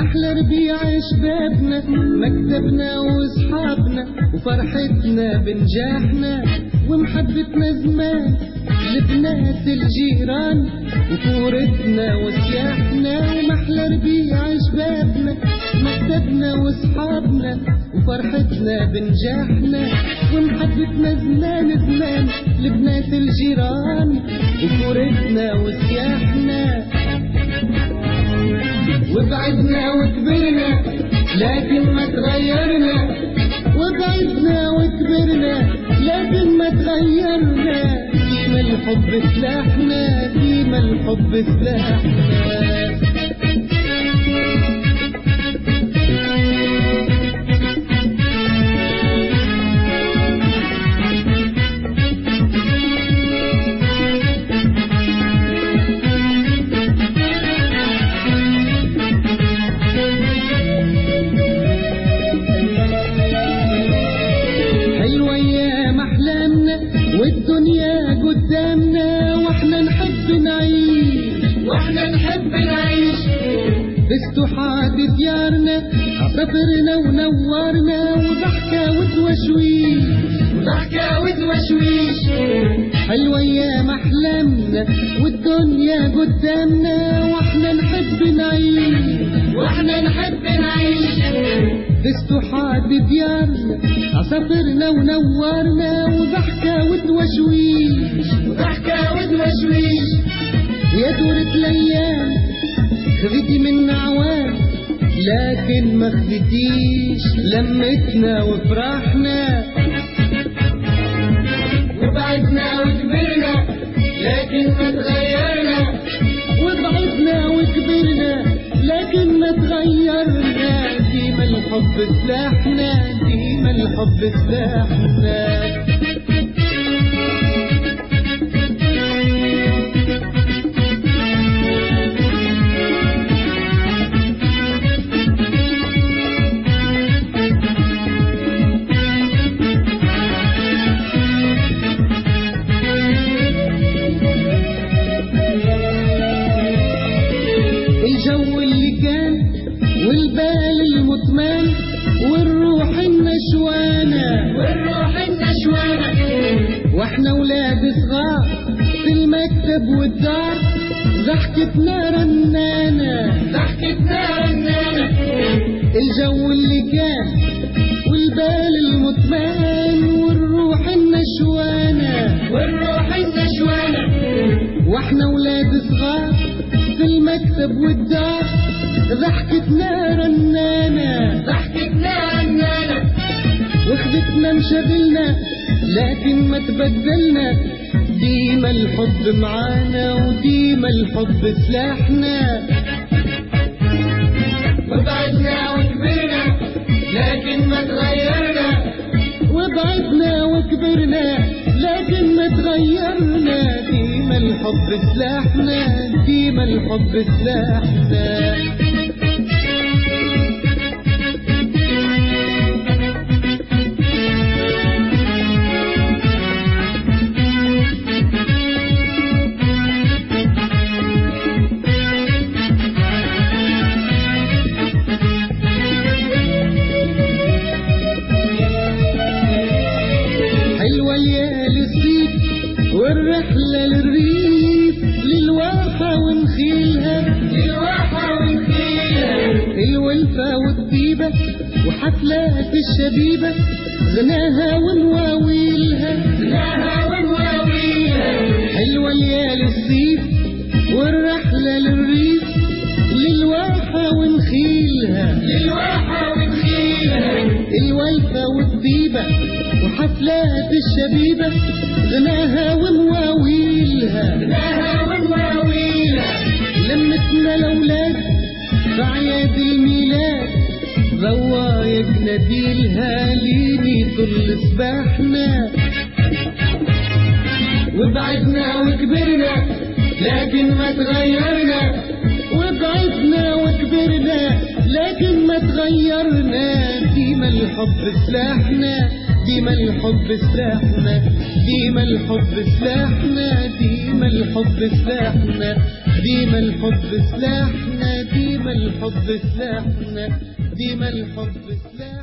ومحلى ربيع شبابنا، مكتبنا واصحابنا وفرحتنا بنجاحنا ومحبتنا زمان لبنات الجيران وكورتنا وسياحنا. ومحلى ربيع شبابنا، مكتبنا واصحابنا وفرحتنا بنجاحنا ومحبتنا زمان زمان لبنات الجيران وكورتنا وسياحنا. وبعدنا وكبرنا لكن ما تغيرنا، وبعدنا وكبرنا لكن ما تغيرنا. ديما الحب سلاحنا، ديما الحب سلاحنا. والدنيا قدامنا واحنا نحب نعيش، واحنا نحب نعيش باستحاض ديارنا، عصفرنا ونورنا وضحكة وتوشويش، وضحكة وتوشويش. حلوة ايام احلامنا والدنيا قدامنا واحنا نحب نعيش، واحنا نحب نعيش باستحاض ديارنا، عصفرنا ونورنا وضحكة وتوشويش، وضحكة وتوشويش. يا دورة الايام خذيتي منا عوام لكن ما خذيتيش لمتنا وفرحنا. وبعدنا وكبرنا لكن ما تغيرنا، وبعدنا وكبرنا لكن ما تغيرنا. ديما الحب سلاحنا، ديما الحب سلاحنا. الجو اللي كان والبال المطمئن والروح النشوانة، والروح النشوانة. واحنا ولاد صغار في المكتب والدار ضحكتنا رنانة، ضحكتنا رنانة. الجو اللي كان والبال المطمئن والروح النشوانة، والروح النشوانة. واحنا ولاد صغار في المكتب والدار ضحكتنا رنانة، ضحكتنا رنانة. وخدتنا انشغلنا لكن ما تبدلنا، ديما الحب معانا وديما الحب سلاحنا. وبعدنا وكبرنا لكن ما تغيرنا، وبعدنا وكبرنا لكن ما تغيرنا. ديما الحب سلاحنا، ديما الحب سلاحنا. حلوة ليالي الصيف والرحلة للريف، للواحة ونخيلها، للواحة ونخيلها. الولفة والطيبة وحفلات الشبيبة غناها ونواويلها، غناها ونواويلها. حلوة ليالي الصيف والرحلة للريف، للواحة ونخيلها، للواحة ونخيلها. الولفة والطيبة وحفلات الشبيبة غناها ونواويلها، غناها ونواويلها. لمتنا الأولاد بعياد الميلاد ضوايق نبيلها ليني طول صباحنا. وبعدنا وكبرنا لكن ما تغيرنا، وبعدنا وكبرنا لكن ما تغيرنا. ديما الحب سلاحنا، ديما الحب سلاحنا، ديما الحب سلاحنا، ديما الحب سلاحنا، ديما الحب سلاحنا. ديما الحب سلاحنا، ديما الحب سلاحنا.